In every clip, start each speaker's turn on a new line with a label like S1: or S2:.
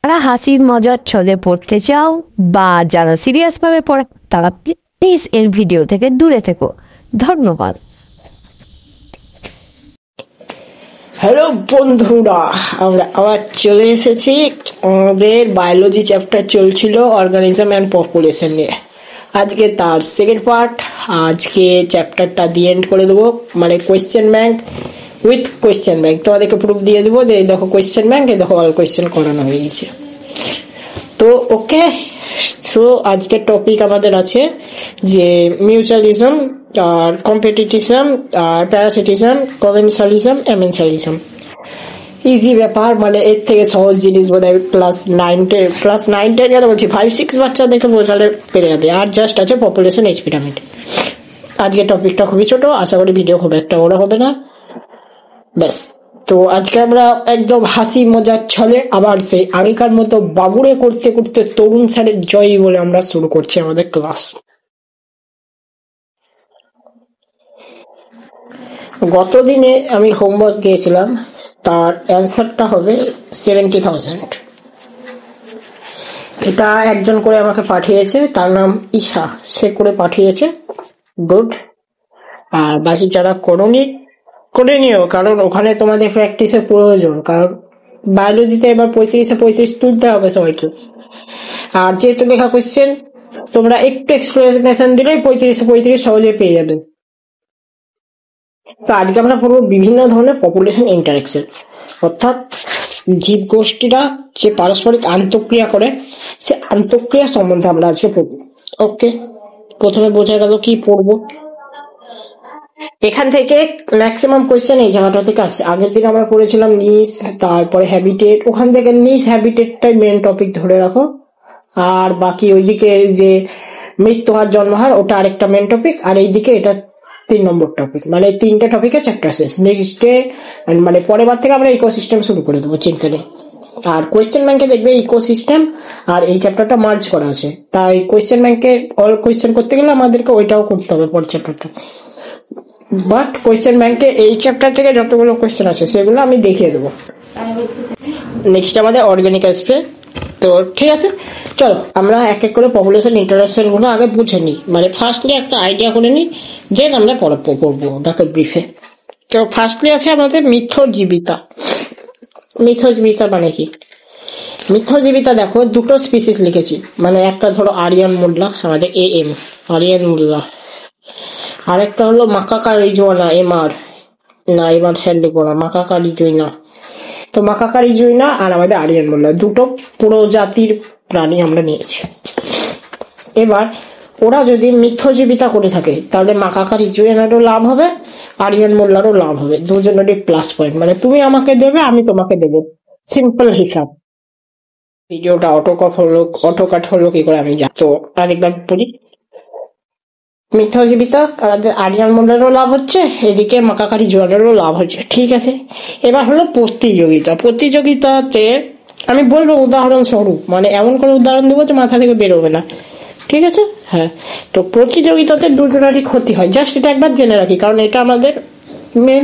S1: যারা হাসির মজার ছলে পড়তে চাও বা যারা সিরিয়াসভাবে পড়ে তারা প্লিজ এর ভিডিও থেকে দূরে থেকো। ধন্যবাদ।
S2: হ্যালো বন্ধুরা, আমরা আবার চলে এসেছি। আমাদের বায়োলজি চ্যাপ্টার চলছিল অর্গানিজম অ্যান্ড পপুলেশন নিয়ে। আজকে তার সেকেন্ড পার্ট। আজকে চ্যাপ্টারটা দিয়ে এন্ড করে দেবো, মানে question bank with question bank. তোমাদেরকে প্রুফ দিয়ে দেবো যে দেখো কোয়েশ্চেন ব্যাংক, এই দেখো অল কোয়েশ্চেন করানো হয়ে গেছে। তো ওকে, সো আজকের টপিক আমাদের আছে যে মিউচুয়ালিজম আর কম্পিটিটিজম আর প্যারাসিটিজম, কমেন্সালিজম, এমেনসালিজম। ইজি ব্যাপার, মানে এর থেকে সহজ জিনিস বোধহয় ক্লাস 9-10 কেন বলছি 5-6 বাচ্চাদেরকে বোঝালে পেরে যাবে। আর জাস্ট আছে পপুলেশন এজ পিরামিড। আজকের টপিকটা খুবই ছোট, আশা করি ভিডিও খুব একটা বড় হবে না। ব্যাস, তো আজকে আমরা একদম হাসি মজার ছলে আবার সেই আগেকার মতো বাবুরে করতে করতে তরুণ স্যারের জয় বলে আমরা শুরু করছি আমাদের ক্লাস। গত দিনে আমি হোমওয়ার্ক দিয়েছিলাম, তার অ্যান্সারটা হবে 70,000। এটা একজন করে আমাকে পাঠিয়েছে, তার নাম ঈশা, সে করে পাঠিয়েছে। গুড। আর বাকি যারা করে নিও, কারণ ওখানে তোমাদের প্র্যাকটিসের প্রয়োজন, কারণ বায়োলজিতে এবার 35 তুলতে হবে সবাইকে। আর যেহেতু লেখা কোয়েশ্চেন, তোমরা একটু এক্সপ্লেনেশন দিলেই 35 সহজে পেয়ে যাবে। তো আজকে আমরা পড়বো বিভিন্ন ধরনের পপুলেশন ইন্টারেকশন, অর্থাৎ জীব গোষ্ঠীরা যে পারস্পরিক আন্তঃক্রিয়া করে, সে আন্তঃক্রিয়া সম্বন্ধে আমরা আজকে পড়বো। ওকে, প্রথমে বোঝা গেল কি পড়বো। এখান থেকে ম্যাক্সিমাম কোয়েশ্চেন এই জায়গাটা থেকে আসছে। আগের দিন আমরা পড়েছিলাম নিস, তারপরে হ্যাবিটেট। ওখান থেকে নিস হ্যাবিটেটটাই মেন টপিক ধরে রাখো, আর বাকি ওইদিকে যে মৃত্যু হার জন্মহার ওটা আরেকটা মেন টপিক, আর এইদিকে এটা 3 নম্বর টপিক। মানে 3টে টপিকে চ্যাপ্টার শেষ। নেক্সট ডে মানে পরের বার থেকে আমরা ইকোসিস্টেম শুরু করে দেবো, চিন্তা নেই। আর কোয়েশ্চেন ব্যাংকে দেখবে ইকোসিস্টেম আর এই চ্যাপ্টারটা মার্জ করা আছে, তাই কোয়েশ্চেন ব্যাংকে অল কোয়েশ্চেন করতে গেলে আমাদেরকে ওইটাও করতে হবে পরের চ্যাপ্টারটা। বাট কোয়েশ্চেন ব্যাংকে এই চ্যাপ্টার থেকে যতগুলো কোয়েশ্চেন আছে সেগুলো আমি দেখিয়ে দেবো। নেক্সট আমাদের অর্গানিক আসবে। তো ঠিক আছে, চলো আমরা এক এক করে পপুলেশন ইন্টারাকশন গুলো আগে বুঝে নিই, মানে ফার্স্টলি একটা আইডিয়া করে নিই, দেন আমরা পড়বো ওটাকে ব্রিফে। তো ফার্স্টলি আছে আমাদের মিথজীবিতা। মিথজীবিতা মানে কি? মিথজীবিতা দেখো, দুটো স্পিসিস লিখেছি, মানে একটা ধরো আরিয়ান মোল্লা, আমাদের AM আরিয়ান মোল্লা, আরেকটা হলো মাকাকারিজুইনা, MR না, এবার স্যার লিখবো না, মাকাকারিজুইনা। তো মাকাকারিজুইনা আর আমাদের আরিয়ান মোল্লা, দুটো প্রজাতির প্রাণী আমরা নিয়েছি। এবার ওরা যদি মিথজীবিতা করে থাকে, তাহলে মাকাকারিজুইনারও লাভ হবে, আরিয়ান মোল্লারও লাভ হবে, দুজনেরই প্লাস পয়েন্ট। মানে তুমি আমাকে দেবে, আমি তোমাকে দেবো, সিম্পল হিসাব। ভিডিওটা অটোকাট হলো কি করে আমি জানি। তো আরেকবার পড়ি। মিথজীবিতা আমাদের আরিয়ান মোল্লারও লাভ হচ্ছে, এদিকে মাকাকারিজুইনারও লাভ হচ্ছে, ঠিক আছে। এবার হলো প্রতিযোগিতাতে আমি বলবো উদাহরণস্বরূপ, মানে এমন করে উদাহরণ দেবো যে মাথা থেকে বেরোবে না, ঠিক আছে। হ্যাঁ, তো প্রতিযোগিতাতে দুজনেরই ক্ষতি হয়, জাস্ট এটা একবার জেনে রাখি, কারণ এটা আমাদের মেন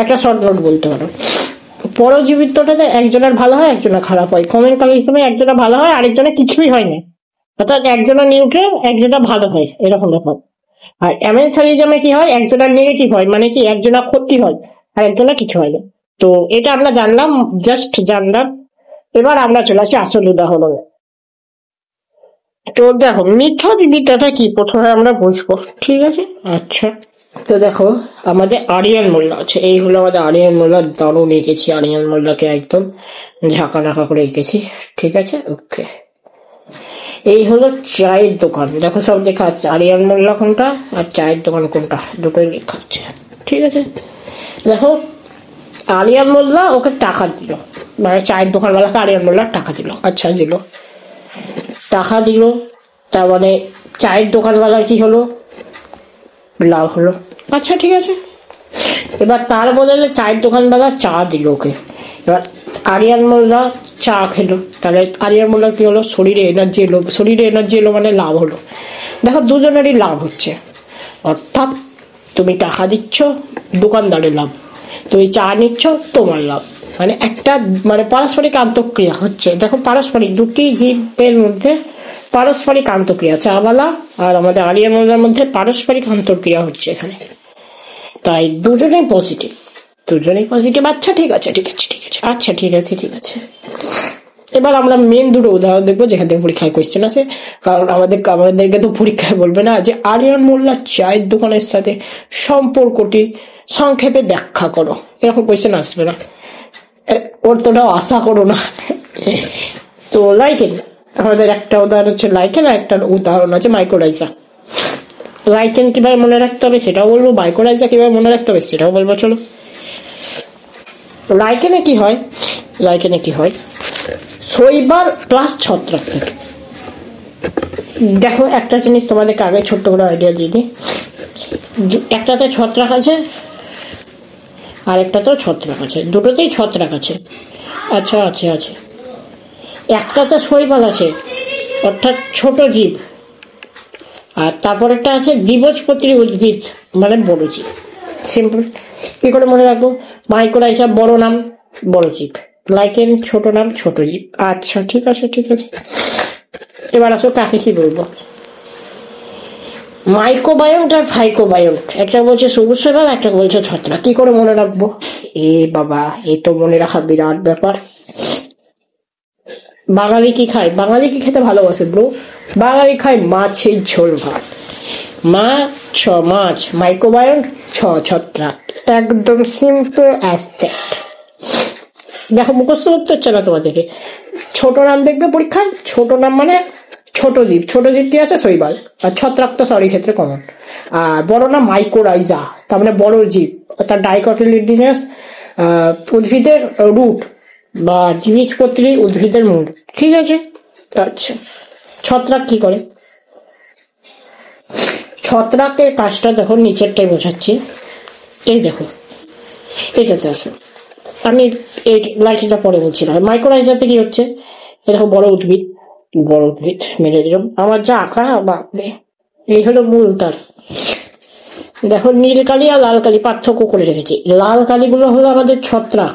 S2: একটা শর্ট নোট বলতে পারো। পরজীবিতাটাতে একজনের ভালো হয়, একজনের খারাপ হয়। কমেন্সালিজমে একজনের ভালো হয়, আরেকজনের কিছুই হয় না, অর্থাৎ একজনের নিউট্রাল, একজনের ভালো হয়, এরকম ব্যাপার। আর এমেনসালিজমে কি হয়, একজনের নেগেটিভ হয়, মানে কি একজনের ক্ষতি হয় আর একজনের কিছু হয় না। তো এটা আমরা জানলাম, জাস্ট জানলাম। এবার আমরা চলে আসি আসল উদাহরণে। তো দেখো মিথজীবিতাটা কি প্রথমে আমরা বুঝবো, ঠিক আছে। আচ্ছা, তো দেখো আমাদের আরিয়ান মোল্লা আছে, এই হলো আমাদের আরিয়ান মোল্লা। দারুণ এঁকেছি আরিয়ান মোল্লাকে, একদম ঝাঁকা নাকা করে এঁকেছি, ঠিক আছে। ওকে, এই হলো চায়ের দোকান, দেখো সব লেখা আছে, আরিয়ান মোল্লা কোনটা আর চায়ের দোকান কোনটা, দুটোই লেখা আছে, ঠিক আছে। দেখো আরিয়ান মোল্লা ওকে টাকা দিল, মানে চায়ের দোকানওয়ালাকে আরিয়ান মোল্লা টাকা দিল। আচ্ছা, টাকা দিল, তার মানে চায়ের দোকানওয়ালার কি হলো, লাভ হলো। আচ্ছা, ঠিক আছে। এবার তার বদলে চায়ের দোকানওয়ালা চা দিল ওকে, এবার আরিয়ান মোল্লা চা খেলো, তাহলে আরিয়ান মোল্লার কি হলো, শরীরে এনার্জি এলো, মানে লাভ হলো। দেখো দুজনেরই লাভ হচ্ছে, অর্থাৎ তুমি টাকা দিচ্ছ, দোকানদারের লাভ, তুমি চা নিচ্ছ, তোমার লাভ। মানে একটা মানে পারস্পরিক আন্তঃক্রিয়া হচ্ছে। দেখো পারস্পরিক দুটি জীবের মধ্যে পারস্পরিক আন্তঃক্রিয়া, চাওয়ালা আর আমাদের আরিয়ান মোল্লার মধ্যে পারস্পরিক আন্তঃক্রিয়া হচ্ছে এখানে। তাই দুজনেই পজিটিভ, আচ্ছা ঠিক আছে আচ্ছা ঠিক আছে। এবার আমরা মেন দুটো উদাহরণ দেখবো যেখান থেকে পরীক্ষায় কোয়েশ্চেন আছে, কারণ আমাদেরকে তো পরীক্ষায় বলবে না যে আরিয়ান মোল্লার চায়ের দোকানের সাথে সম্পর্কটি সংক্ষেপে ব্যাখ্যা করো, এরকম কোয়েশ্চেন আসবে না, অতটাও আশা করো না। তো লাইকেন, আমাদের একটা উদাহরণ হচ্ছে লাইকেন, আর একটা উদাহরণ আছে মাইক্রোরাইজা। লাইকেন কিভাবে মনে রাখতে হবে সেটাও বলবো, মাইক্রোরাইজা কিভাবে মনে রাখতে হবে সেটাও বলবো। চলো, লাইকেনে কি হয় শৈবাল প্লাস ছত্রাক থেকে। দেখো একটা জিনিস তোমাদেরকে আগে ছোট্ট করে আইডিয়া দিয়ে দিই, একটাতে ছত্রাক আছে আর একটাতেও ছত্রাক আছে, দুটোতেই ছত্রাক আছে। আচ্ছা আছে একটাতে শৈবাল আছে অর্থাৎ ছোট জীব, আর তারপর একটা আছে দ্বিবীজপত্রী উদ্ভিদ মানে বড় জীব। সিম্পল। কি করে মনে রাখবো? মাইক্রোরাইজা বড় নাম বড় জীব, লাইকেন ছোট নাম ছোট জীব। আচ্ছা ঠিক আছে। এবার আসো কাকে কি বলবো। মাইক্রোবায়োন্ট আর ফাইকোবায়োন্ট, একটা বলছে সবুজ শৈবাল, একটা বলছে ছত্রাক। কি করে মনে রাখবো? বাবা, এই তো মনে রাখা বিরাট ব্যাপার। বাঙালি কি খায়? বাঙালি কি খেতে ভালোবাসে ব্রো? বাঙালি খায় মাছের ঝোল ভাত। মাছ মাইক্রোবায়োন্ট, ছত্রাক, একদম সিম্পল অ্যাজ দ্যাট। দেখো মুখস্থ করতে হচ্ছে না তোমাদেরকে, ছোট নাম দেখবে পরীক্ষায়, ছোট নাম মানে ছোট জীব কি আছে? শৈবাল। আর ছত্রাক তো সরি ক্ষেত্রে কমন। আর বড় নাম মাইক্রোরাইজা, তার মানে বড় জীব, অর্থাৎ ডাইকটিলিডিনাস উদ্ভিদের রুট বা দ্বিবীজপত্রী উদ্ভিদের মূল। ঠিক আছে। আচ্ছা, ছত্রাক কি করে? ছত্রাকের কাজটা দেখো নিচেরটাই বোঝাচ্ছি। এই দেখো, এটাতে আসো, আমি এই লাইনটা পরে বলছিলাম। মাইক্রোরাইজাতে কি হচ্ছে? এই দেখো বড় উদ্ভিদ মেরে দিলাম, আমার যা আঁকা বাপরে। এই হলো মূল তার। দেখো নীল কালি আর লাল কালি পার্থক্য করে রেখেছি। লাল কালিগুলো হলো আমাদের ছত্রাক,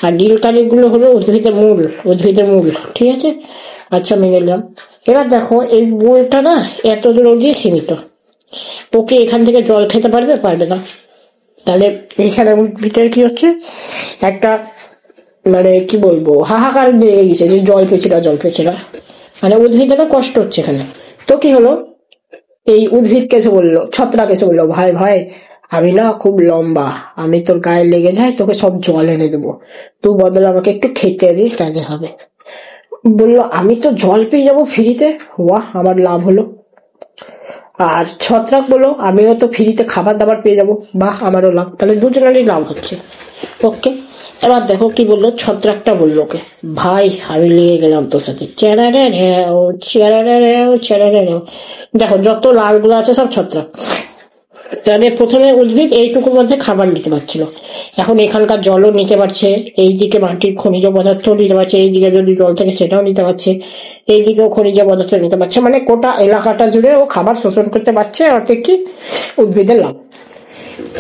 S2: আর নীল কালিগুলো হলো উদ্ভিদের মূল। ঠিক আছে। আচ্ছা মেনে নিলাম। এবার দেখো এই মূলটা না এত দূর অবধি সীমিত, ওকে এখান থেকে জল খেতে পারবে না। তাহলে এখানে ভিতরে কি হচ্ছে, একটা মানে কি বলবো হাহাকার লেগে গেছে যে জল পেয়েছি না, মানে উদ্ভিদেরও কষ্ট হচ্ছে এখানে। তো কি হলো, এই উদ্ভিদকে এসে বললো, ছত্রাক এসে বললো, ভাই আমি না খুব লম্বা, আমি তোর গায়ে লেগে যাই, তোকে সব জল এনে দেবো, তুই বদলে আমাকে একটু খেতে দিস, তাহলে হবে। বললো আমি তো জল পেয়ে যাবো ফ্রিতে, ওয়াহ আমার লাভ হলো। আর ছত্রাক বললো আমিও তো ফ্রিতে খাবার দাবার পেয়ে যাবো, বাহ আমারও লাভ। তাহলে দুজনেরই লাভ হচ্ছে। ওকে, এবার দেখো কি বললো, ছত্রাকটা বললো ওকে, ভাই আমি লেগে গেলাম তোর সাথে, দেখো যত লালগুলো আছে সব ছত্রাক। তাদের প্রথমে উদ্ভিদ এইটুকুর মধ্যে খাবার নিতে পারছিল, এখন এখানকার জলও নিতে পারছে, এইদিকে মাটির খনিজ পদার্থ নিতে পারছে, এইদিকে যদি জল থাকে সেটাও নিতে পারছে, এইদিকেও খনিজ পদার্থ নিতে পারছে, মানে গোটা এলাকাটা জুড়ে ও খাবার শোষণ করতে পারছে, অর্থাৎ কি উদ্ভিদের লাভ।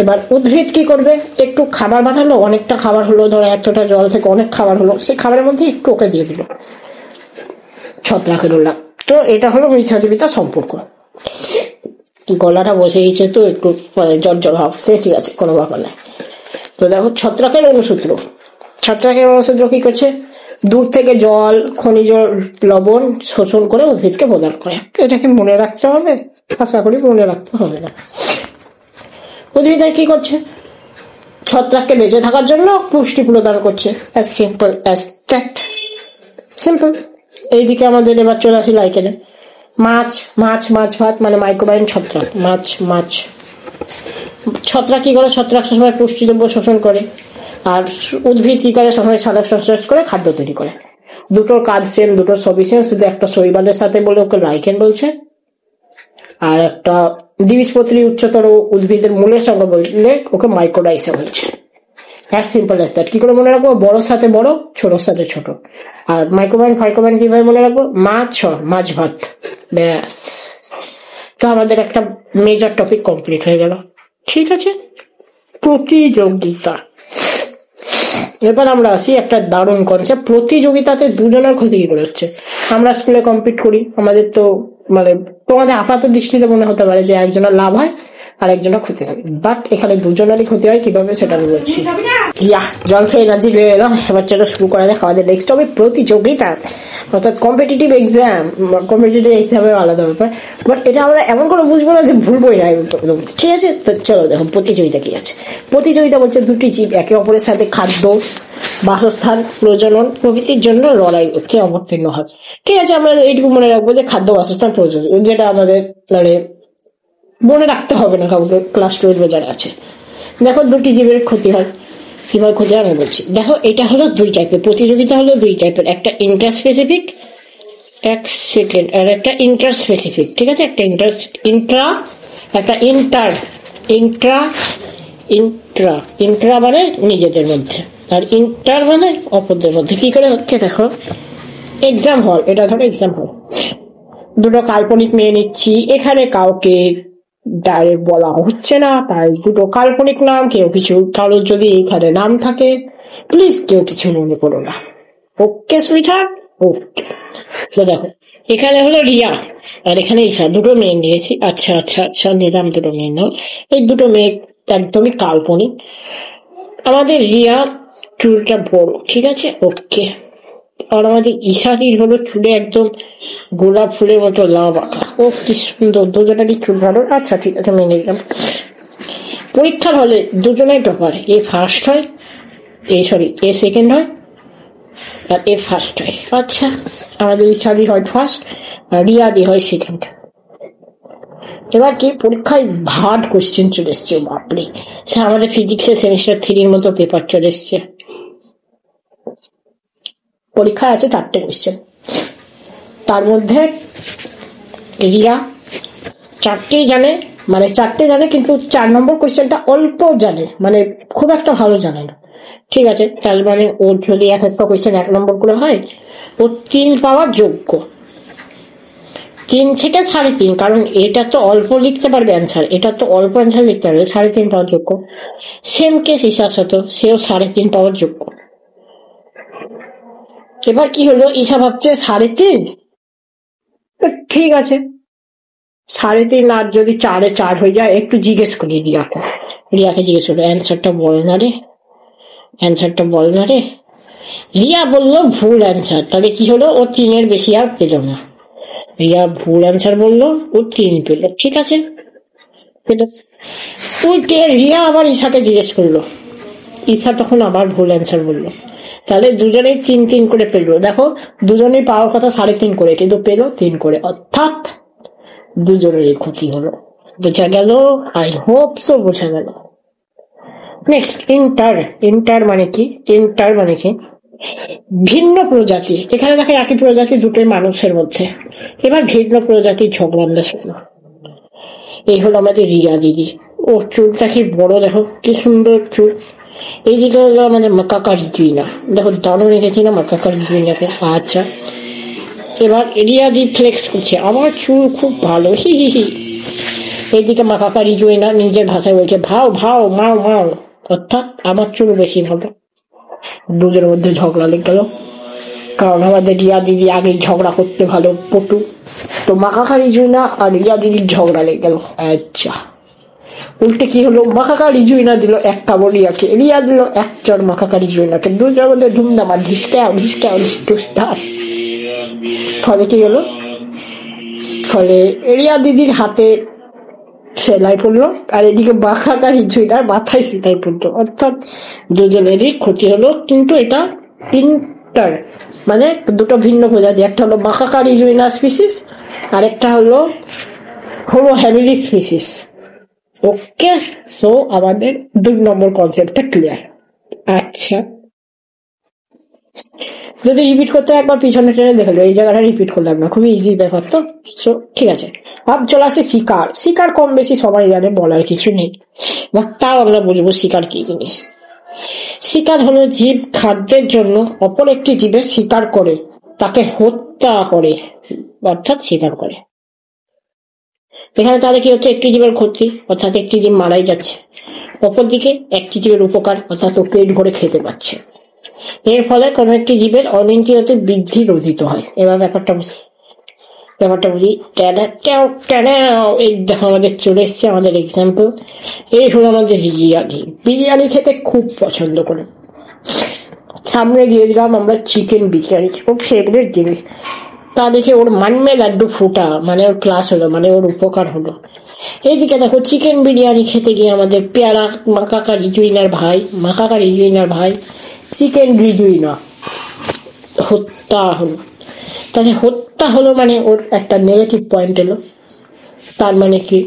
S2: এবার উদ্ভিদ কি করবে, একটু খাবার বানালো, অনেকটা খাবার হলো, ধরো এতটা জল থেকে অনেক খাবার হলো, সেই খাবারের মধ্যে একটু ওকে দিয়ে দিল, ছত্রাকের লাভ। তো এটা হলো মিথ্যাজীবিতার সম্পর্ক। গলাটা বসে গেছে তো একটু জর্জর ভাবছে, ঠিক আছে কোনো ব্যাপার নাই। তো দেখো ছত্রাকের অনুসূত্র কি করছে, দূর থেকে জল, খনিজ লবণ শোষণ করে উদ্ভিদকে প্রদান করে। এটাকে মনে রাখতে হবে? আশা করি মনে রাখতে হবে না। উদ্ভিদ কি করছে, ছত্রাককে বেঁচে থাকার জন্য পুষ্টি প্রদান করছে, as simple as that. Simple. এইদিকে আমাদের এবার চলে আসি লাইকেনে। মাছ ভাত মানে মাইক্রোবায়োম ছত্রাক। ছত্রাক কি করে, ছত্রাক সবসময় পুষ্টিদ্রব্য শোষণ করে, আর উদ্ভিদ কি করে, সবসময় সালোক সংশ্লেষ করে খাদ্য তৈরি করে। দুটোর কাজ সেম, দুটোর সবই সেম, শুধু একটা শৈবালের সাথে বলে ওকে লাইকেন বলছে, আর একটা দ্বিবীজপত্রী উচ্চতর উদ্ভিদের মূলের সঙ্গে বললে ওকে মাইক্রোরাইজা বলছে। As simple as that. কি করে মনে রাখবো, বড়োর সাথে বড়, ছোটর সাথে ছোট। আর মাইক্রোবায়োম ফাইক্রোবায়োম কিভাবে মনে রাখবো, মাছ ভাত, ব্যাস। তো আমাদের একটা মেজর টপিক কমপ্লিট হয়ে গেল। ঠিক আছে, প্রতিযোগিতা। এবার আমরা আসি একটা দারুণ কনসেপ্ট, প্রতিযোগিতাতে দুজনের ক্ষতি কি করে হচ্ছে। আমরা স্কুলে কম্পিট করি, আমাদের তো মানে তোমাদের আপাত দৃষ্টিতে মনে হতে পারে যে একজনের লাভ হয় আর একজনের ক্ষতি হয়, বাট এখানে দুজনেরই ক্ষতি হয়। কিভাবে সেটা আমি বলছি। জল খেয়ে এনার্জি পেয়ে এলাম, এবার চলো শুরু করা যাক আমাদের নেক্সট হবে প্রতিযোগিতা, অর্থাৎ কম্পিটিটিভ এক্সাম। কম্পিটিটিভ এক্সামের আলাদা ব্যাপার, বাট এটা আমরা এমন করে বুঝবো না যে ভুলবোই না একদম, ঠিক আছে। তো চলো দেখো প্রতিযোগিতা কি আছে। প্রতিযোগিতা বলছে দুটি জীব একে অপরের সাথে খাদ্য, বাসস্থান, প্রজনন প্রভৃতির জন্য লড়াই করতে অবতীর্ণ হয়। ঠিক আছে, আমরা এইটুকু মনে রাখবো যে খাদ্য, বাসস্থান, প্রজনন, যেটা আমাদের মানে মনে রাখতে হবে না কাউকে, ক্লাস 12 যারা আছে। দেখো দুটি জীবের ক্ষতি হয়, কিভাবে ক্ষতি হয় আমি বলছি। দেখো এটা হলো দুই টাইপের প্রতিযোগিতা, হলো দুই টাইপের, একটা ইন্টারস্পেসিফিক, এক সেকেন্ড, আর একটা ইন্টারস্পেসিফিক। ঠিক আছে, একটা ইন্ট্রা, একটা ইন্টার। ইন্ট্রা ইন্ট্রা ইন্ট্রা মানে নিজেদের মধ্যে, আর ইন্টার মানে অপরদের মধ্যে। কি করে হচ্ছে দেখো, এক্সাম হল, এটা ধরো এক্সাম হল, দুটো কাল্পনিক মেয়ে নিচ্ছি, এখানে কাউকে ডাইরেক্ট বলা হচ্ছে না, তাই দুটো কাল্পনিক নাম, কেউ কিছু, কারোর যদি এখানে নাম থাকে প্লিজ কেউ কিছু মনে করো না। ওকে সুইটার, ওকে। তো দেখো এখানে হলো রিয়া আর এখানে ঈশা, দুটো মেয়ে নিয়েছি। আচ্ছা আচ্ছা আচ্ছা, নিলাম দুটো মেয়ে নাম। এই দুটো মেয়ে একদমই কাল্পনিক। আমাদের রিয়া চুলটা বড়, ঠিক আছে, ওকে। আর আমাদের ঈশানির হলো চুলে একদম গোলাপ ফুলের মতো লাভ আঁকা। ও কি সুন্দর, দুজনেরই চুল ভালো। আচ্ছা ঠিক আছে, মেনে নিলাম। পরীক্ষার হলে দুজনেই টপার, এ ফার্স্ট হয়, এ সেকেন্ড হয়, আর এ ফার্স্ট হয়। আচ্ছা, আমাদের ঈশানি হয় ফার্স্ট আর রিয়াদি হয় সেকেন্ড। এবার কি পরীক্ষায় হার্ড কোশ্চেন চলে এসছে, বাপরে। আমাদের ফিজিক্সের সেমিস্টার 3-র মতো পেপার চলে এসছে। পরীক্ষায় আছে 4টে কোশ্চেন, তার মধ্যে রিয়া 4টেই জানে, মানে 4টে জানে, কিন্তু 4 নম্বর কোশ্চেনটা অল্প জানে, মানে খুব একটা ভালো জানে না। ঠিক আছে, তার মানে ওর যদি একটা কোশ্চেন 1 নম্বর করে হয়, ও 3 পাওয়ার যোগ্য, 3 থেকে 3.5, কারণ এটা তো অল্প লিখতে পারবে অ্যান্সার, এটা তো অল্প অ্যান্সার লিখতে পারবে, 3.5 পাওয়ার যোগ্য। সেম কেস ঈশার সাথে, সেও 3.5 পাওয়ার যোগ্য। এবার কি হলো, ঈশা ভাবছে 3.5, ঠিক আছে 3.5, আর যদি 4-এ 4 হয়ে যায়, একটু জিজ্ঞেস করি রিয়াকে জিজ্ঞেস করলো অ্যান্সারটা বল না রে, অ্যান্সারটা বল না রে। রিয়া বললো ভুল অ্যান্সার, তাহলে কি হলো, ও 3-এর বেশি আর পেল না। রিয়া ভুল অ্যান্সার বললো, ও 3 পেল, ঠিক আছে। উল্টে রিয়া আবার ঈশাকে জিজ্ঞেস করলো, ঈশা তখন আবার ভুল অ্যান্সার বললো, তাহলে দুজনেই 3 করে পেলো। দেখো দুজনেই পাওয়ার কথা 3.5 করে, কিন্তু পেলো 3 করে, অর্থাৎ দুজনেরই ক্ষতি হলো। বোঝা গেল? আই হোপ সো বোঝা গেল। নেক্সট, ইন্টার মানে কি? ইন্টার মানে কি? ভিন্ন প্রজাতি। এখানে দেখো একই প্রজাতি দুটোই মানুষের মধ্যে, এবার ভিন্ন প্রজাতির ঝগড়া আমরা শুনবো। এই হলো আমাদের রিয়া দিদি, ও চুলটা কি বড়, দেখো কি সুন্দর চুল। এইদিকে হলো আমাদের মাকাকা রিজুইনা, দেখো দারুণ রেখেছি না মাকাকা রিজুইনাকে। আচ্ছা, এবার রিয়া দি ফ্লেক্স করছে, আমার চুল খুব ভালো, হি হি হি। এইদিকে মাকাকা রিজুইনা নিজের ভাষায় বলছে ভাও ভাও মাও মাও, অর্থাৎ আমার চুল বেশি ভালো। দুজনের মধ্যে ঝগড়া লেগে গেল, কারণ আমাদের রিয়া দিদি আগেই ঝগড়া করতে ভালো পটু, তো মাকাকা রিজুইনা আর রিয়া দিদির ঝগড়া লেগে গেল। আচ্ছা, উল্টে কি হলো, মাকাকা রিজুইনা দিল এক কাবড় রিয়াকে, রিয়া দিল এক চড় মাকাকা রিজুইনাকে, দুজনের মধ্যে ধুমধামা, ঢিসকাও ঢিসকাও ঢাস। ফলে কি হলো, ফলে রিয়া দিদির হাতে সেলাই পড়লো, আর এদিকে মাকাকা রিজুইনার মাথায় সেলাই পড়লো, অর্থাৎ দুজনেরই ক্ষতি হলো। কিন্তু এটা ইন্টার, মানে দুটো ভিন্ন প্রজাতি, একটা হলো মাকাকা রিজুইনা স্পিসিস আর একটা হলো হোমো হ্যাবিলিস স্পিসিস। ওকে, সো আমাদের 2 নম্বর কনসেপ্টটা ক্লিয়ার। আচ্ছা, যদি রিপিট করতে একবার পিছনে টেনে দেখলো, এই জায়গাটা রিপিট করলাম না, খুবই ইজি ব্যাপার তো। সো ঠিক আছে, আব চলে আসে শিকার। শিকার কম বেশি সবাই জানে, বলার কিছু নেই, তাও আমরা বলবো শিকার কি জিনিস। শিকার হলো জীব খাদ্যের জন্য অপর একটি জীবের শিকার করে, তাকে হত্যা করে, অর্থাৎ শিকার করে। এখানে তাহলে কি হচ্ছে, একটি জীবের ক্ষতি, অর্থাৎ একটি জীব মারাই যাচ্ছে, অপরদিকে একটি জীবের উপকার, অর্থাৎ ও পেট ভরে খেতে পাচ্ছে। এর ফলে কোনো একটি জীবের অনিয়ন্ত্রিত বৃদ্ধি রোধিত হয়। এবার ব্যাপারটা বুঝি। এই দেখো আমাদের চলে এসছে আমাদের এক্সাম্পল। এই হলো আমাদের বিরিয়ানি খেতে খুব পছন্দ করে। সামনে দিয়ে দিলাম আমরা চিকেন বিরিয়ানি, খুব ফেভারিট জিনিস। তা দেখে ওর মানমে লাড্ডু ফুটা, মানে ওর প্লাস হলো, মানে ওর উপকার হলো। এইদিকে দেখো চিকেন বিরিয়ানি খেতে গিয়ে আমাদের পেয়ারা মাকাকা রিজুইনার ভাই চিকেন রিজুইনা হত্যা হলো। তাহলে হত্যা হলো মানে ওর একটা নেগেটিভ পয়েন্ট এলো। তার মানে কি?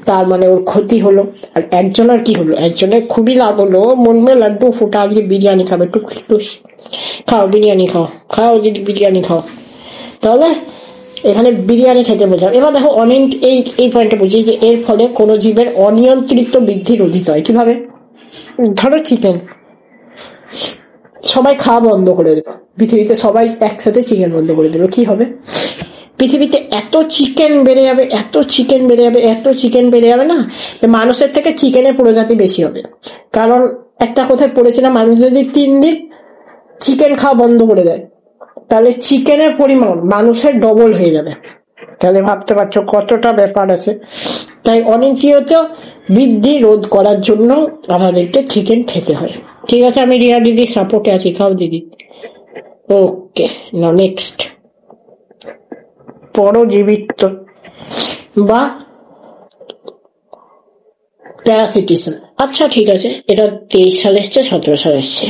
S2: তার মানে ওর ক্ষতি হলো। আর একজনের কি হলো? একজনের খুবই লাভ হলো, মনমে লাড্ডু ফুটা, আজকে বিরিয়ানি খাবে, টুস খাও বিরিয়ানি খাও দিদি বিরিয়ানি খাও। তাহলে এখানে বিরিয়ানি খেতে বোঝাও। এবার দেখো এই পয়েন্টে বুঝি যে এর ফলে কোনো জীবের অনিয়ন্ত্রিত বৃদ্ধি রোধিত হয়। কিভাবে? ধরো চিকেন সবাই খাওয়া বন্ধ করে দেবে, পৃথিবীতে সবাই একসাথে চিকেন বন্ধ করে দিল, কি হবে? পৃথিবীতে এত চিকেন বেড়ে যাবে না, মানুষের থেকে চিকেনের প্রজাতি বেশি হবে। কারণ একটা কোথায় পড়েছিলাম, মানুষ যদি 3 দিন চিকেন খাওয়া বন্ধ করে দেয়, তাহলে চিকেনের পরিমাণ মানুষের ডবল হয়ে যাবে। তাহলে ভাবতে পারছো কতটা ব্যাপার আছে। তাই অনিয়ন্ত্রিত বৃদ্ধি রোধ করার জন্য আমাদেরকে চিকেন খেতে হয়। ঠিক আছে, আমি রিয়া দিদির সাপোর্টে আছি, খাও দিদি। ওকে, নাও নেক্সট, পরজীবিত্ব বা প্যারাসিটিজম। আচ্ছা ঠিক আছে, এটা 23 সালে এসছে, 17 সালে এসছে।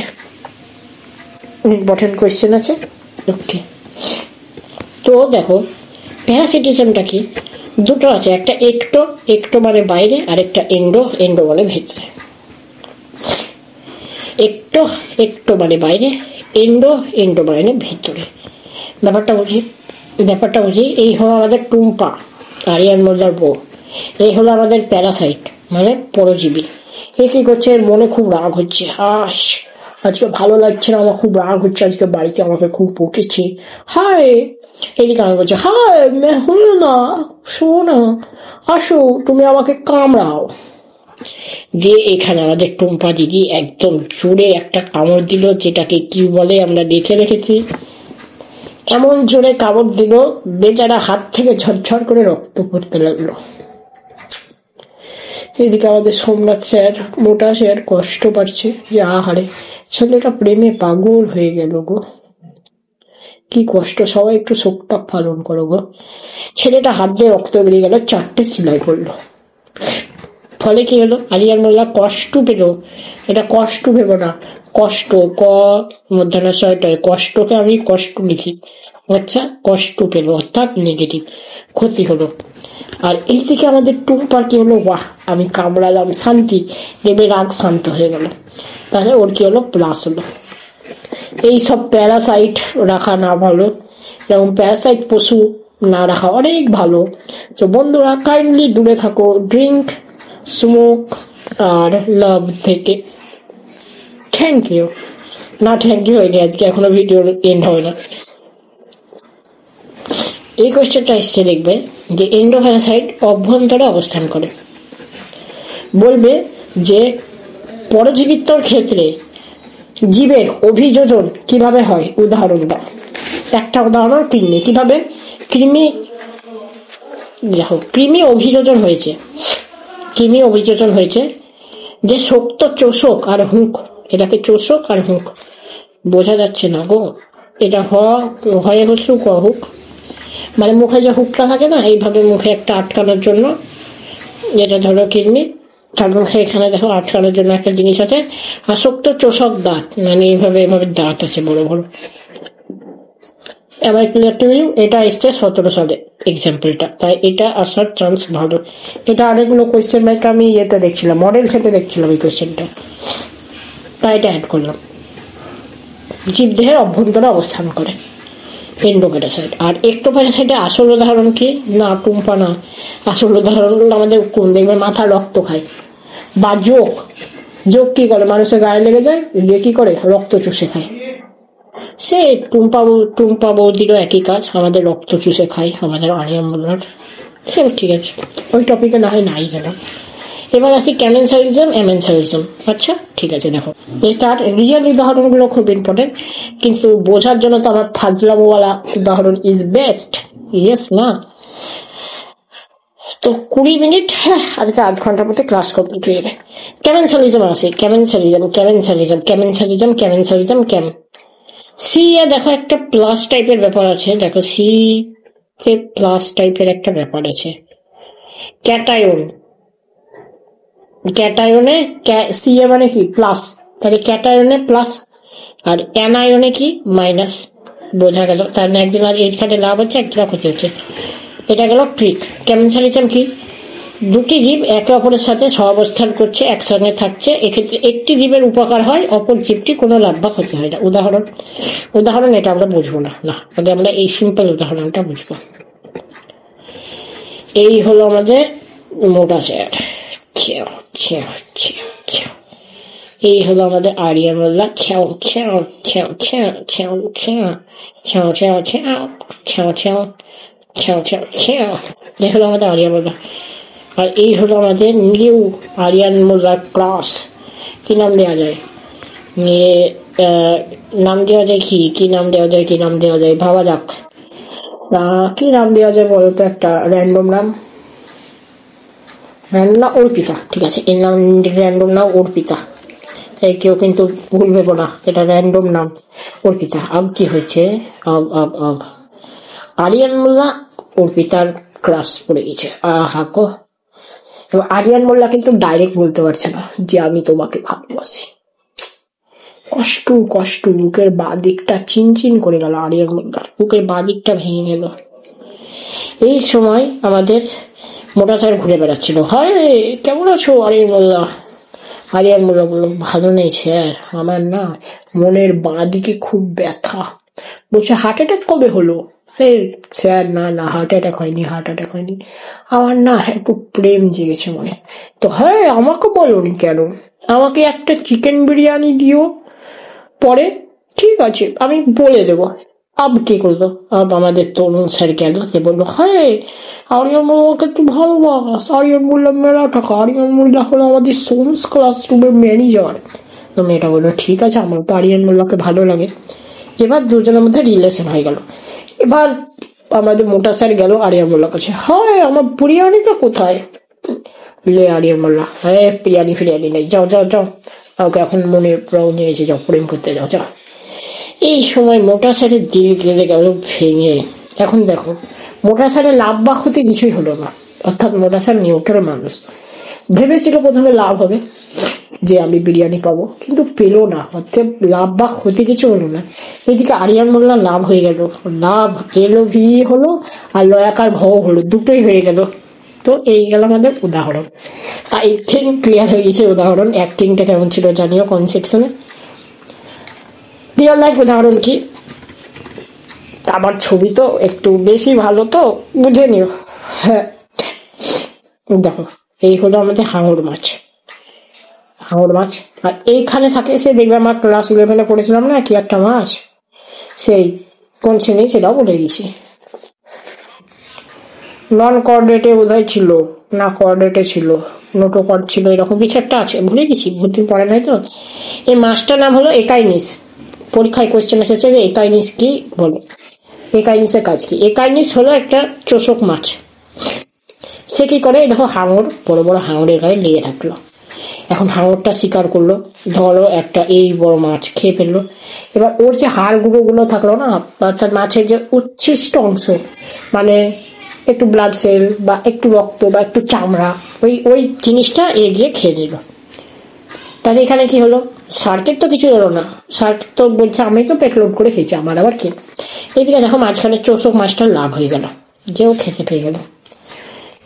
S2: ইম্পর্টেন্ট কোয়েশ্চেন আছে। ওকে, তো দেখো প্যারাসিটিজমটা কি? দুটো আছে, একটা একটো মানে বাইরে, আর একটা এন্ডো মানে ভেতরে। একটো মানে বাইরে, এন্ডো মানে ভেতরে। ব্যাপারটা বুঝি। এই হলো আমাদের টুম্পা, আরিয়ান মোল্লার বউ। এই হলো আমাদের প্যারাসাইট মানে পরজীবী। এ কি করছে? মনে খুব রাগ হচ্ছে, আজকে ভালো লাগছে না, আমার খুব রাগ হচ্ছে, আজকে বাড়িতে আমাকে খুব বকেছে। হাই, এদিকে আমি বলছি, হাই হলো না, শোনো আসো, তুমি আমাকে কামড়াও। দিয়ে এখানে আমাদের টুম্পা দিদি একদম জোরে একটা কামড় দিল, যেটাকে কি বলে আমরা দেখে রেখেছি। এমন জোরে কামড় দিল, বেচারা হাত থেকে ঝরঝর করে রক্ত পড়তে লাগলো। এদিকে আমাদের সোমনাথ স্যার, মোটা স্যার কষ্ট পাচ্ছে যে আহারে ছেলেটা প্রেমে পাগল হয়ে গেল গো, কি কষ্ট। সবাই একটু শোকতাপ পালন করো গো। ছেলেটা হাত দিয়ে রক্ত বেরিয়ে গেল, 4টে সেলাই করলো। ফলে কি হলো? আরিয়ান মোল্লা কষ্ট পেল। এটা কষ্ট ভেবো না, কষ্ট, ক মধ্যাহ্নশয়টায় কষ্টকে আমি কষ্ট লিখি। আচ্ছা, কষ্ট পেল অর্থাৎ নেগেটিভ, ক্ষতি হলো। আর এইদিকে আমাদের টুম্পার কি হলো? বাহ, আমি কামড়ালাম, শান্তি, দেবে রাগ শান্ত হয়ে গেল। তাহলে ওর কি হলো? প্লাস হলো। এইসব প্যারাসাইট রাখা না ভালো, যেমন প্যারাসাইট পশু না রাখা অনেক ভালো। তো বন্ধুরা, কাইন্ডলি দূরে থাকো ড্রিঙ্ক, স্মোক আর লাভ থেকে। Thank you. না, থ্যাংক ইউ হয়নি আজকে, এখনো ভিডিও এন্ড হবে না। এই কোয়েশ্চেনটা এসছে, দেখবে যে এন্ডোপ্যারাসাইট অভ্যন্তরে অবস্থান করে। বলবে যে পরজীবিত্বর ক্ষেত্রে জীবের অভিযোজন কিভাবে হয়, উদাহরণ দাও। একটা উদাহরণ, কৃমি। কিভাবে? কৃমি অভিযোজন হয়েছে যে শক্ত চোষক আর হুঁক, এটাকে চোষক আর হুঁক বোঝা যাচ্ছে না গো, এটা হয়ে হচ্ছে হুক, মানে মুখে যে হুকটা থাকে না, এইভাবে মুখে একটা আটকানোর জন্য, যেটা ধরো কিডনি, তার মুখে এখানে দেখো আটকানোর জন্য একটা জিনিস আছে। আর শক্ত চোষক দাঁত, মানে এইভাবে দাঁত আছে বড় বড়। এবার ক্লিয়ার টু ইউ? এটা এসছে 17 সালে এক্সাম্পলটা, তাই এটা আসার চান্স ভালো। এটা অনেকগুলো কোয়েশ্চেন ব্যাংক আমি দেখছিলাম, মডেল সেটে দেখছিলাম এই কোয়েশ্চেনটা, তাই এটা অ্যাড করলাম। জীবদেহের অভ্যন্তরে অবস্থান করে এন্ডোপ্যারাসাইট। আর একটোপ্যারাসাইটের আসল উদাহরণ কি? না, টুম্পা না। আসল উদাহরণ আমাদের কোন? দেখবে মাথা রক্ত খায়, বা যোগ কি করে? মানুষের গায়ে লেগে যায়, দিয়ে কি করে? রক্ত চুষে খায়। সে টুম্পা বৌদিরও একই কাজ, আমাদের রক্ত চুষে খায়, আমাদের আরিয়ান মোল্লার। সে ঠিক আছে, ওই টপিকে না হয় নাই গেলাম। এবার আসি ক্যামেনসালিজম এমেনসালিজম। আচ্ছা ঠিক আছে, দেখো এটার রিয়েল উদাহরণগুলো খুব ইম্পর্টেন্ট, কিন্তু বোঝার জন্য তো আমার ফাজলামওয়ালা উদাহরণ ইজ বেস্ট। ইয়েস না? তো 20 মিনিট, হ্যাঁ আজকে 8 ঘন্টার মধ্যে ক্লাস কমপ্লিট হয়ে যাবে। ক্যামেনসালিজম আছে, ক্যামেনসালিজম সি এ দেখো একটা প্লাস টাইপের ব্যাপার আছে, দেখো সি তে প্লাস টাইপের একটা ব্যাপার আছে। ক্যাটায়ন, ক্যাটায়নে সি এ মানে কি প্লাস, তাহলে ক্যাটায়নে প্লাস, আর অ্যানায়নে কি মাইনাস। বোঝা গেল? তার মানে একদিন আর এইখানে লাভ হচ্ছে, একদিন ক্ষতি হচ্ছে। এটা গেল ট্রিক। ক্যামেনসালিজম কি? দুটি জীব একে অপরের সাথে সহাবস্থান করছে, একসঙ্গে থাকছে, এক্ষেত্রে একটি জীবের উপকার হয়, অপর জীবটি কোনো লাভ বা ক্ষতি হয় না। উদাহরণ এটা আমরা বুঝবো না, আগে আমরা এই সিম্পল উদাহরণটা বুঝবো। এই হলো আমাদের মোটা চেয়ার, এই হলো আমাদের আরিয়ান মোল্লা, এই হলো আমাদের আরিয়ান মোল্লা। আর এই হলো আমাদের নিউ আরিয়ান মোল্লার ক্লাস। কি নাম দেওয়া যায়? নাম দেওয়া যায় কি নাম দেওয়া যায় ভাবা যাক। কি নাম দেওয়া যায় বলো তো? একটা র্যান্ডম নাম, অর্পিতা। ঠিক আছে, এর নাম র্যান্ডম নাম অর্পিতা। এই কেউ কিন্তু ভুল ভেবো না, এটা র্যান্ডম নাম অর্পিতা। আব কি হয়েছে? আব আরিয়ান মোল্লা অর্পিতার ক্রাশ পড়ে গেছে। হাকো। এবার আরিয়ান মোল্লা কিন্তু ডাইরেক্ট বলতে পারছে না যে আমি তোমাকে ভালোবাসি। কষ্ট বুকের বাঁ দিকটা চিনচিন করে গেল, আরিয়ান মোল্লার বুকের বাঁ দিকটা ভেঙে গেল। এই সময় আমাদের মোটা স্যার ঘুরে বেড়াচ্ছিল। হায় কেমন আছো আরিয়ান মোল্লা বললো ভালো নেই স্যার, আমার না মনের বাঁ দিকে খুব ব্যথা। বলছে হার্ট অ্যাটাক কবে হলো? স্যার না হার্ট অ্যাটাক হয়নি, আমার না একটু প্রেম জেগেছে মনে। তো হ্যাঁ আমাকে বলোনি কেন? আমাকে একটা চিকেন বিরিয়ানি দিও পরে, ঠিক আছে আমি বলে দেবো। আব কি করলো? আমাদের তরুণ স্যার গেল, সে বললো হ্যাঁ আরিয়ান মোল্লাকে একটু ভালোবাস। আরিয়ান মোল্লা মেলা টাকা, আরিয়ান মোল্লা হলো আমাদের সোমস ক্লাসরুমের ম্যানেজার। তো মেয়েটা বললো ঠিক আছে, আমার তো আরিয়ান মোল্লাকে ভালো লাগে। এবার দুজনের মধ্যে রিলেশন হয়ে গেল। এবার আমাদের মোটা স্যার গেল আরিয়ান মোল্লার কাছে, হ্যাঁ আমার বিরিয়ানিটা কোথায়? আরিয়ান মোল্লা হ্যাঁ বিরিয়ানি নেই, যাও কাউকে এখন মনে প্রাণ নিয়েছে, যাও প্রেম করতে যাও। এই সময় মোটা স্যারের দিল গেলে গেল ভেঙে। এখন দেখো মোটা স্যারের লাভ বা ক্ষতি কিছুই হলো না, অর্থাৎ মোটা স্যার নিউট্রাল মানুষ। ভেবেছিল প্রথমে লাভ হবে যে আমি বিরিয়ানি পাবো, কিন্তু পেলো না, অর্থাৎ লাভ বা ক্ষতি কিছু হলো না। এদিকে আরিয়ান মোল্লা লাভ হয়ে গেল, লাভ LOV হলো আর লয়াকার ভ হলো, দুটোই হয়ে গেল। তো এই গেল আমাদের উদাহরণ। আই থিঙ্ক ক্লিয়ার হয়ে গেছে উদাহরণ। অ্যাক্টিংটা কেমন ছিল জানিও কমেন্ট সেকশনে। রিয়েল লাইফ উদাহরণ কি? আমার ছবি তো একটু বেশি ভালো, তো বুঝে নিও। হ্যাঁ দেখো এই হলো আমাদের হাঙর মাছ, আর এইখানে থাকে সে দেখবে আমার ক্লাস 11-এ পড়েছিলাম না কি একটা মাছ, সেই কোন শ্রেণী সেটাও বলে গেছি। নন কোঅর্ডিনেটে বোধহয় ছিল, না কোঅর্ডিনেটে ছিল, নোটো কর্ড ছিল, এরকম কিছু একটা আছে, ভুলে গেছি, বহুত দিন পড়ে নাই তো। এই মাছটার নাম হলো একাইনিস। পরীক্ষায় কোয়েশ্চেন এসেছে যে একাইনিস কি বলে, একাইনিসের কাজ কি? একাইনিস হলো একটা চোষক মাছ। সে কি করে? দেখো হাঙর, বড় বড় হাঙরের গায়ে লেগে থাকলো। এখন হাঙরটা শিকার করলো, ধরো একটা এই বড় মাছ খেয়ে ফেললো। এবার ওর যে হাড় গুঁড়ো থাকলো না, অর্থাৎ মাছের যে উচ্ছিষ্ট অংশ, মানে একটু ব্লাড সেল বা একটু রক্ত বা একটু চামড়া, ওই জিনিসটা গিয়ে খেয়ে নিল। তাহলে এখানে কি হলো? শার্কের তো কিছু হলো না, শার্ক তো বলছে আমি তো পেট লোড করে খেয়েছি, আমার আবার কি। এইদিকে দেখো মাঝখানে চোষক মাছটার লাভ হয়ে গেল, যে ও খেতে পেয়ে গেল।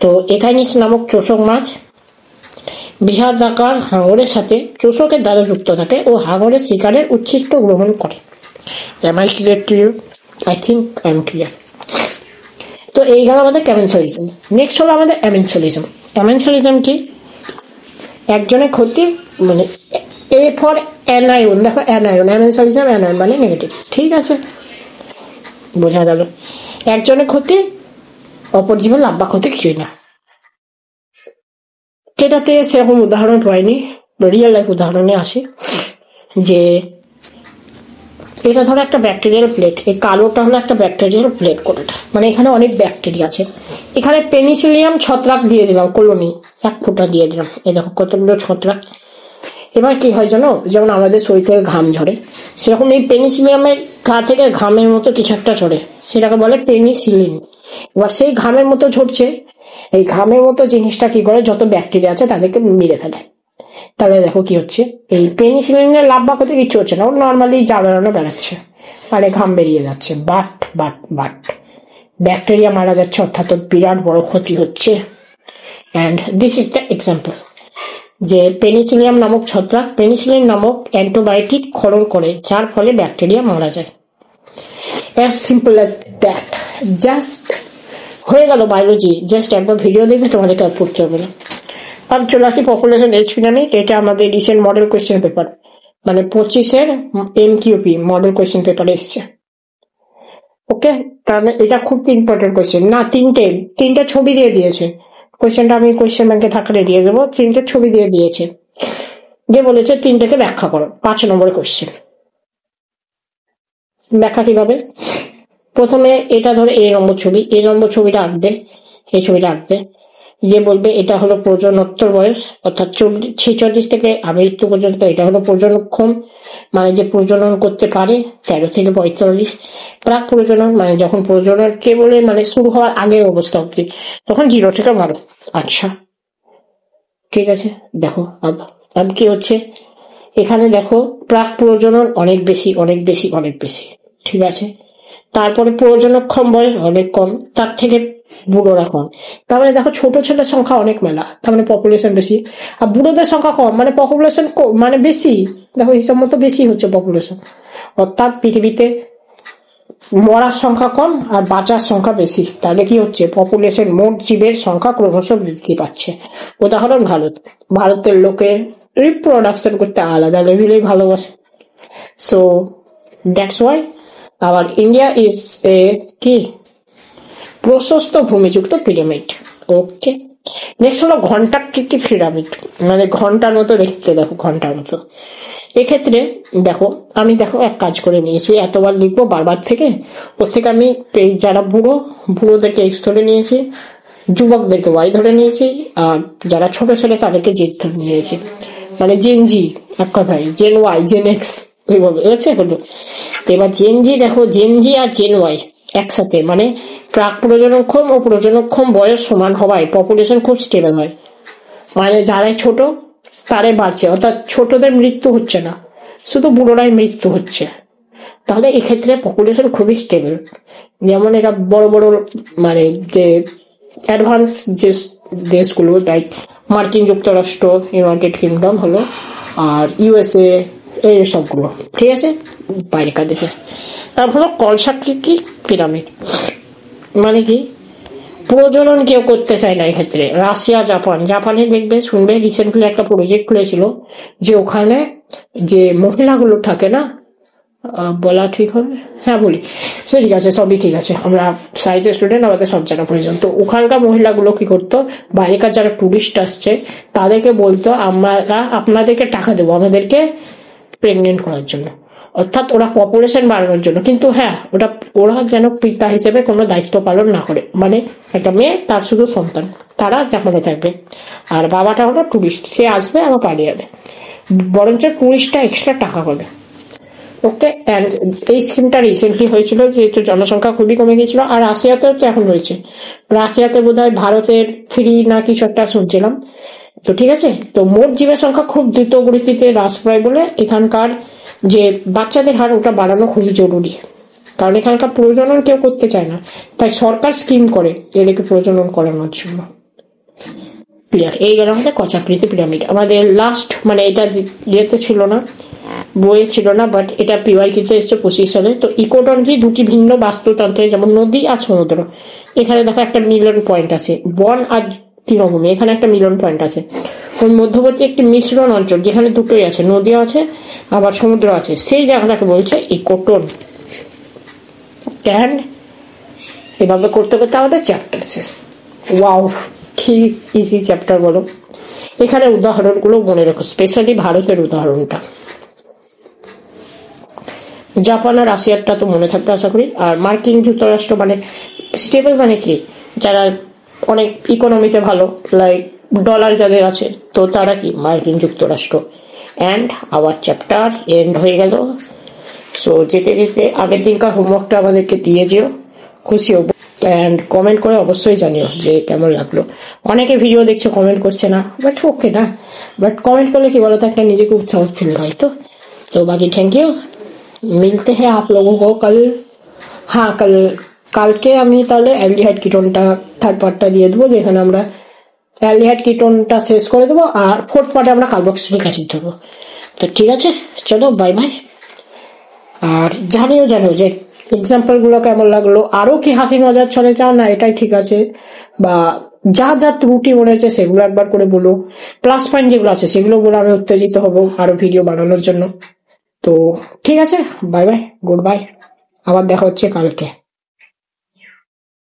S2: তো একাইনিস নামক চোষক মাছ বৃহদাকার হাঙরের সাথে চোষকের দ্বারা যুক্ত থাকে ও হাঙরের শিকারের উচ্ছিষ্ট গ্রহণ করে। Am I clear to you? I think I am clear. তো এই গেল আমাদের ক্যামেনসালিজম। নেক্সট হলো আমাদের অ্যামেনসালিজম। অ্যামেনসালিজম কি? একজনের ক্ষতি, মানে এ ফর অ্যানায়ন, দেখো অ্যানায়ন, অ্যামেনসালিজম অ্যানায়ন মানে নেগেটিভ, ঠিক আছে বোঝা গেল। একজনের ক্ষতি, অপর জীবন লাভ বা ক্ষতি কিছুই না। সেটাতে সেরকম উদাহরণ পাইনি, রিয়েল লাইফ উদাহরণে আসে যে এটা ধরো একটা ব্যাকটেরিয়াল প্লেট, এই কালোটা হলো একটা ব্যাকটেরিয়াল প্লেট কোটাটা, মানে এখানে অনেক ব্যাকটেরিয়া আছে। এখানে পেনিসিলিয়াম ছত্রাক দিয়ে দিলাম, কলোনি 1 ফোঁটা দিয়ে দিলাম, এই দেখো কতগুলো ছত্রাক। এবার কি হয় জানো, যেমন আমাদের শরীর থেকে ঘাম ঝরে, সেরকম এই পেনিসিলিয়ামের গা থেকে ঘামের মতো কিছু একটা ঝরে, সেটাকে বলে পেনিসিলিন। এবার সেই ঘামের মতো ঝরছে, এই ঘামের মতো জিনিসটা কি করে, যত ব্যাকটেরিয়া আছে তাদেরকে মেরে ফেলে। তাহলে দেখো কি হচ্ছে, এই পেনিসিলিনের লাভ বা ক্ষতি কিচ্ছু হচ্ছে না, ও নর্মালি যা বেরোনো বেড়াচ্ছে, মানে ঘাম বেরিয়ে যাচ্ছে। বাট বাট বাট ব্যাকটেরিয়া মারা যাচ্ছে, অর্থাৎ বিরাট বড় ক্ষতি হচ্ছে। And this is the example যে পেনিসিলিয়াম নামক ছত্রাক পেনিসিলিন নামক অ্যান্টিবায়োটিক ক্ষরণ করে, যার ফলে ব্যাকটেরিয়া মারা যায়। As simple as that. Just হয়ে গেল বায়োলজি। জাস্ট একবার ভিডিও দেখবে, তোমাদেরকে আর পড়তে হবে না। আর চলে আসি পপুলেশন এজ পিরামিড। এটা আমাদের রিসেন্ট মডেল কোয়েশ্চেন পেপার, মানে 25-এর MQP মডেল কোয়েশ্চেন পেপার এসছে। ওকে, তাহলে এটা খুব ইম্পর্টেন্ট কোয়েশ্চেন। না, তিনটে ছবি দিয়ে দিয়েছে। কোয়েশ্চেনটা আমি কোয়েশ্চেন ব্যাংকে থাকলে দিয়ে দেবো। 3টে ছবি দিয়ে দিয়েছে, যে বলেছে 3টেকে ব্যাখ্যা করো। 5 নম্বর কোয়েশ্চেন। ব্যাখ্যা কিভাবে? প্রথমে এটা ধরো এ নম্বর ছবি, এ নম্বর ছবিটা আঁকবে, এই ছবিটা আঁকবে, যে বলবে এটা হলো প্রজননোত্তর বয়স, অর্থাৎ 46 থেকে আমৃত্যু পর্যন্ত এটা হলো প্রজননক্ষম, মানে যে প্রজনন করতে পারে 13 থেকে 45। প্রাক প্রজনন মানে যখন প্রজনন কেবল মানে শুরু হওয়ার আগের অবস্থা অব্দি, তখন 0 থেকে 12। আচ্ছা ঠিক আছে, দেখো আব কি হচ্ছে এখানে, দেখো প্রাক প্রজনন অনেক বেশি অনেক বেশি অনেক বেশি, ঠিক আছে। তারপরে প্রজননক্ষম বয়স অনেক কম, তার থেকে বুড়োরা কম। তারপরে দেখো ছোট ছেলের সংখ্যা অনেক মেলা, তার মানে পপুলেশন বেশি। আর বুড়োদের সংখ্যা কম, মানে পপুলেশন মানে বেশি। দেখো হিসাব মতো বেশি হচ্ছে পপুলেশন, অর্থাৎ পৃথিবীতে মরার সংখ্যা কম আর বাঁচার সংখ্যা বেশি। তাহলে কি হচ্ছে, পপুলেশন মোট জীবের সংখ্যা ক্রমশ বৃদ্ধি পাচ্ছে। উদাহরণ ভারতের লোকে রিপ্রোডাকশন করতে আলাদা লেভেলেই ভালোবাসে। So that's why hour India is a কি প্রশস্ত ভূমিযুক্ত পিরামিড। ওকে, নেক্সট হলো ঘণ্টাকৃতি পিরামিড, মানে ঘন্টার মতো দেখতে, দেখো ঘন্টার মতো। এক্ষেত্রে দেখো আমি এক কাজ করে নিয়েছি, এতবার লিখবো বারবার থেকে, ওর থেকে আমি যারা বুড়োদেরকে X ধরে নিয়েছি, যুবকদেরকে Y ধরে নিয়েছি, আর যারা ছোট ছেলে তাদেরকে Z ধরে নিয়েছি, মানে জেনজি, এক কথায় জেন Y জেন X ওইভাবে হলো। তো এবার জেনজি, দেখো জেনজি আর জেন Y একসাথে, মানে প্রাক প্রজননক্ষম ও প্রজননক্ষম বয়স সমান হওয়ায় পপুলেশন খুব স্টেবল হয়, মানে যারাই ছোট তারাই বাড়ছে, অর্থাৎ ছোটদের মৃত্যু হচ্ছে না, শুধু বুড়োরাই মৃত্যু হচ্ছে। তাহলে এক্ষেত্রে পপুলেশন খুবই স্টেবল। যেমন এরা বড় বড় মানে যে অ্যাডভান্স যে দেশগুলো, লাইক মার্কিন যুক্তরাষ্ট্র, ইউনাইটেড কিংডম হলো, আর USA, এই সবগুলো, ঠিক আছে, বাইরেকার দেশে। আর হলো কলসাকৃতি পিরামিড, মানে কি প্রজনন কেউ করতে চায় না এক্ষেত্রে। রাশিয়া, জাপানে দেখবে শুনবে রিসেন্টলি একটা প্রজেক্ট খুলেছিল, যে ওখানে যে মহিলাগুলো থাকে না, বলা ঠিক হবে, হ্যাঁ বলি, সে ঠিক আছে, সবই ঠিক আছে, আমরা সায়েন্সের স্টুডেন্ট, আমাদের সব জানা প্রয়োজন। তো ওখানকার মহিলাগুলো কি করতো, বাইরেকার যারা টুরিস্ট আসছে তাদেরকে বলতো আমরা আপনাদেরকে টাকা দেবো আমাদেরকে প্রেগনেন্ট করার জন্য, অর্থাৎ ওরা পপুলেশন বাড়ানোর জন্য। কিন্তু হ্যাঁ, ওরা যেন পিতা হিসেবে কোনো দায়িত্ব পালন না করে, মানে একটা মেয়ে তার শুধু সন্তান, তারা জাপানে থাকবে, আর বাবাটা হলো টুরিস্ট, সে আসবে আবার পালিয়ে যাবে, বরঞ্চ টুরিস্টটা এক্সট্রা টাকা পাবে। ওকে, অ্যান্ড এই স্কিমটা রিসেন্টলি হয়েছিল, যেহেতু জনসংখ্যা খুবই কমে গেছিল। আর রাশিয়াতেও তো এখন হয়েছে, রাশিয়াতে বোধহয় ভারতের 3 না কিছু একটা শুনছিলাম। তো ঠিক আছে, তো মোট জীবের সংখ্যা খুব দ্রুত গতিতে হ্রাস পায় বলে এখানকার যে বাচ্চাদের হার, ওটা বাড়ানো খুবই জরুরি, কারণ এখানকার প্রজনন কেউ করতে চায় না, তাই সরকার স্কিম করে এদেরকে প্রজনন করানোর জন্য। ক্লিয়ার? এই গেল আমাদের কচাকৃতি পিরামিড। আমাদের লাস্ট, মানে এটা ইয়েতে ছিল না, বইয়ে ছিল না, বাট এটা PYQতে এসছে 25 সালে। তো ইকোটন্ট্রি দুটি ভিন্ন বাস্তুতন্ত্রে, যেমন নদী আর সমুদ্র। এখানে দেখো একটা মিলন পয়েন্ট আছে, বন আর তৃণভূমি, এখানে একটা মিলন পয়েন্ট আছে। ওই মধ্যবর্তী একটি মিশ্রণ অঞ্চল, যেখানে দুটোই আছে, নদীও আছে আবার সমুদ্র আছে, সেই জায়গাটাকে বলছে ইকোটোন। ক্যান এভাবে করতে করতে আমাদের চ্যাপ্টার শেষ। ওয়াও, কি ইজি চ্যাপ্টার বলো। এখানে উদাহরণগুলো মনে রেখো, স্পেশালি ভারতের উদাহরণটা। জাপান আর রাশিয়ারটা তো মনে থাকবে আশা করি। আর মার্কিন যুক্তরাষ্ট্র মানে স্টেবল মানে কি, যারা অনেক ইকোনমিতে ভালো, লাইক ডলার যাদের আছে, তো তারা কি মার্কিন যুক্তরাষ্ট্র। অ্যান্ড আওয়ার চ্যাপ্টার এন্ড হয়ে গেল। সো যেতে যেতে আগের দিনকার হোমওয়ার্কটা আমাদেরকে দিয়ে যেও, খুশি হবো। অ্যান্ড কমেন্ট করে অবশ্যই জানিও যে কেমন লাগলো। অনেকে ভিডিও দেখছো কমেন্ট করছে না, বাট ওকে না, বাট কমেন্ট করলে কি বলতো একটা নিজেকে উৎসাহ ফিল হয়। তো बाकी थैंक यू, मिलते हैं आप लोगों को कल। হ্যাঁ কালকে আমি তাহলে অ্যালডিহাইড কিটোনটা থার্ড পার্টটা দিয়ে দেবো, যেখানে আমরা অ্যালডিহাইড কিটোনটা শেষ করে দেবো, আর ফোর্থ পার্টে আমরা কার্বক্সিলিক অ্যাসিড ধরবো। তো ঠিক আছে, চলো বাই বাই। আর জানিও যে এক্সাম্পল গুলো কেমন লাগলো, আরো কি হাসি মজার ছলে চাও না এটাই ঠিক আছে, বা যা যা ত্রুটি মনে হচ্ছে সেগুলো একবার করে বলো, প্লাস পয়েন্ট যেগুলো আছে সেগুলো বলে আমি উত্তেজিত হব আরো ভিডিও বানানোর জন্য। তো ঠিক আছে, বাই বাই, গুড বাই, আবার দেখা হচ্ছে কালকে।